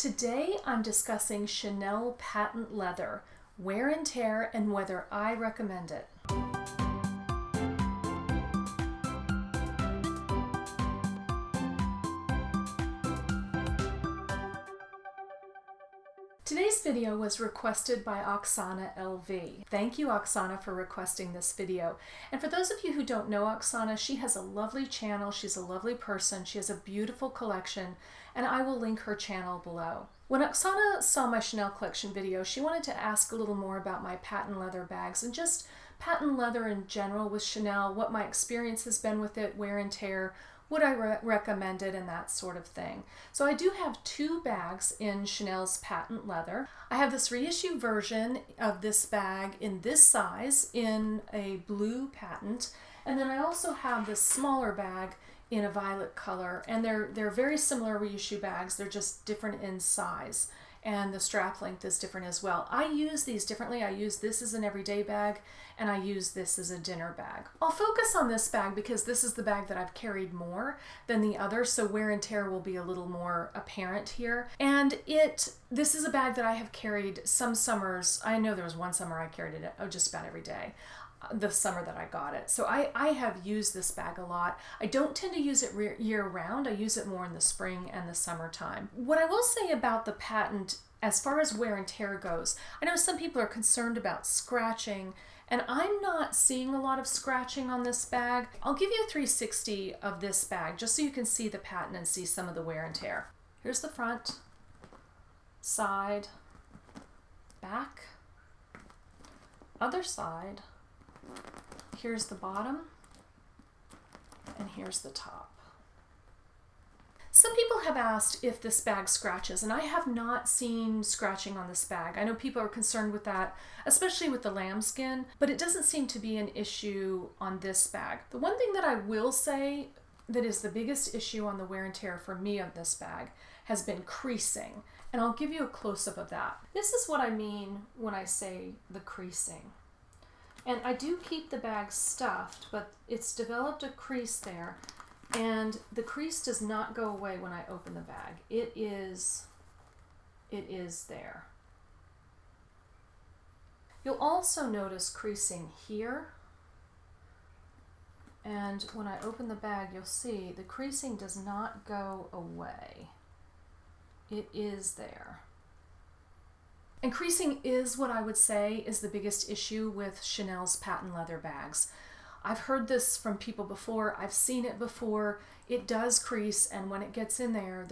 Today I'm discussing Chanel patent leather, wear and tear, and whether I recommend it. Today's video was requested by OxanaLV. Thank you, Oxana, for requesting this video. And for those of you who don't know Oxana, she has a lovely channel, she's a lovely person, she has a beautiful collection, and I will link her channel below. When Oxana saw my Chanel collection video, she wanted to ask a little more about my patent leather bags and just patent leather in general with Chanel, what my experience has been with it, wear and tear, would I recommend it, and that sort of thing. So I do have two bags in Chanel's patent leather. I have this reissue version of this bag in this size in a blue patent, and then I also have this smaller bag in a violet color, and they're very similar reissue bags. They're just different in size, and the strap length is different as well. I use these differently. I use this as an everyday bag, and I use this as a dinner bag. I'll focus on this bag because this is the bag that I've carried more than the other, so wear and tear will be a little more apparent here. And this is a bag that I have carried some summers. I know there was one summer I carried it just about every day, the summer that I got it. So I have used this bag a lot. I don't tend to use it year round. I use it more in the spring and the summertime. What I will say about the patent as far as wear and tear goes, I know some people are concerned about scratching, and I'm not seeing a lot of scratching on this bag. I'll give you a 360 of this bag just so you can see the patent and see some of the wear and tear. Here's the front, side, back, other side. Here's the bottom, and here's the top. Some people have asked if this bag scratches, and I have not seen scratching on this bag. I know people are concerned with that, especially with the lambskin, but it doesn't seem to be an issue on this bag. The one thing that I will say that is the biggest issue on the wear and tear for me of this bag has been creasing, and I'll give you a close-up of that. This is what I mean when I say the creasing. And I do keep the bag stuffed, but it's developed a crease there, and the crease does not go away when I open the bag. It is there. You'll also notice creasing here, and when I open the bag, you'll see the creasing does not go away. It is there. And creasing is what I would say is the biggest issue with Chanel's patent leather bags. I've heard this from people before. I've seen it before. It does crease, and when it gets in there,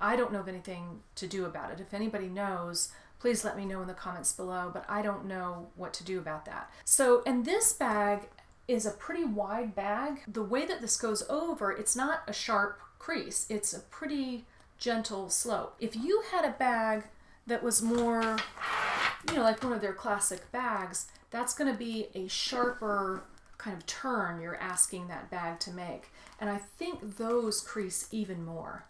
I don't know of anything to do about it. If anybody knows, please let me know in the comments below, but I don't know what to do about that. So, and this bag is a pretty wide bag. The way that this goes over, it's not a sharp crease. It's a pretty gentle slope. If you had a bag that was more, like one of their classic bags, that's going to be a sharper kind of turn you're asking that bag to make. And I think those crease even more.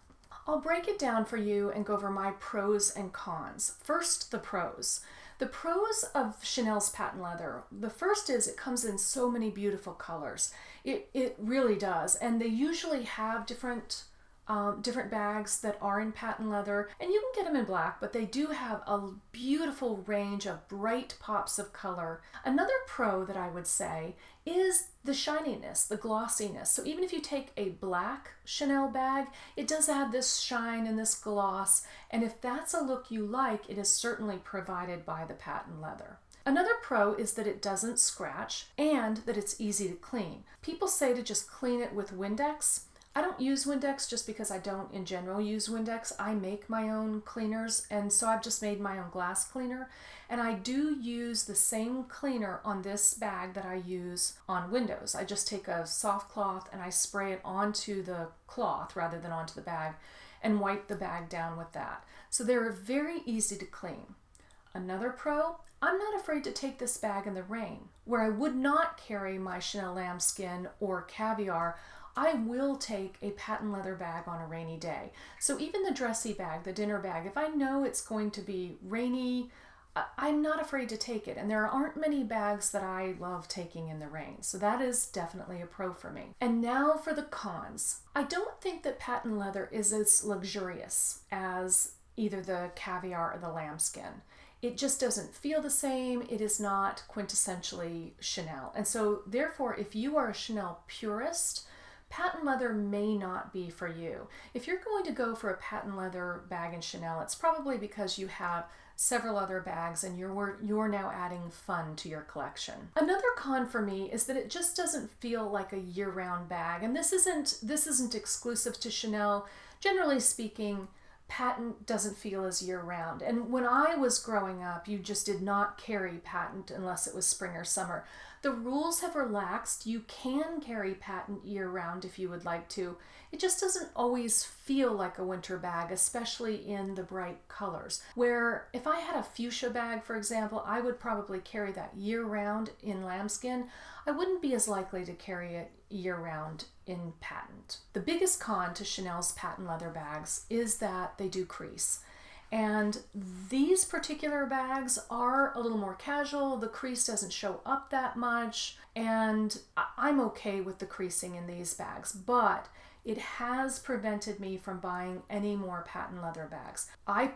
I'll break it down for you and go over my pros and cons. First, the pros. The pros of Chanel's patent leather. The first is it comes in so many beautiful colors. It really does. And they usually have different bags that are in patent leather, and you can get them in black, but they do have a beautiful range of bright pops of color. Another pro that I would say is the shininess, the glossiness. So even if you take a black Chanel bag, it does add this shine and this gloss, and if that's a look you like, it is certainly provided by the patent leather. Another pro is that it doesn't scratch and that it's easy to clean. People say to just clean it with Windex. I don't use Windex just because I don't in general use Windex. I make my own cleaners, and so I've just made my own glass cleaner. And I do use the same cleaner on this bag that I use on windows. I just take a soft cloth and I spray it onto the cloth rather than onto the bag and wipe the bag down with that. So they're very easy to clean. Another pro, I'm not afraid to take this bag in the rain. Where I would not carry my Chanel lambskin or caviar, I will take a patent leather bag on a rainy day. So even the dressy bag, the dinner bag, if I know it's going to be rainy, I'm not afraid to take it. And there aren't many bags that I love taking in the rain. So that is definitely a pro for me. And now for the cons. I don't think that patent leather is as luxurious as either the caviar or the lambskin. It just doesn't feel the same. It is not quintessentially Chanel. And so therefore, if you are a Chanel purist, patent leather may not be for you. If you're going to go for a patent leather bag in Chanel, it's probably because you have several other bags and you're now adding fun to your collection. Another con for me is that it just doesn't feel like a year-round bag. And this isn't exclusive to Chanel. Generally speaking, patent doesn't feel as year-round. And when I was growing up, you just did not carry patent unless it was spring or summer. The rules have relaxed. You can carry patent year-round if you would like to. It just doesn't always feel like a winter bag, especially in the bright colors. Where if I had a fuchsia bag, for example, I would probably carry that year-round in lambskin. I wouldn't be as likely to carry it year-round in patent. The biggest con to Chanel's patent leather bags is that they do crease. And these particular bags are a little more casual. The crease doesn't show up that much, and I'm okay with the creasing in these bags, but it has prevented me from buying any more patent leather bags. I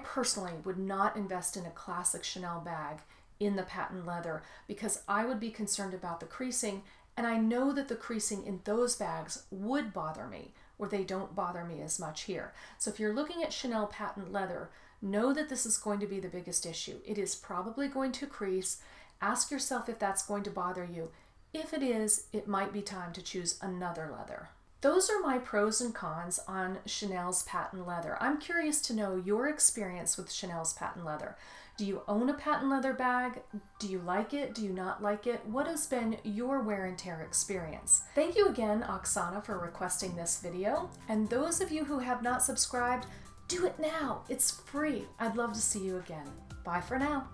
personally would not invest in a classic Chanel bag in the patent leather because I would be concerned about the creasing, and I know that the creasing in those bags would bother me, or they don't bother me as much here. So if you're looking at Chanel patent leather, know that this is going to be the biggest issue. It is probably going to crease. Ask yourself if that's going to bother you. If it is, it might be time to choose another leather. Those are my pros and cons on Chanel's patent leather. I'm curious to know your experience with Chanel's patent leather. Do you own a patent leather bag? Do you like it? Do you not like it? What has been your wear and tear experience? Thank you again, Oxana, for requesting this video. And those of you who have not subscribed, do it now. It's free. I'd love to see you again. Bye for now.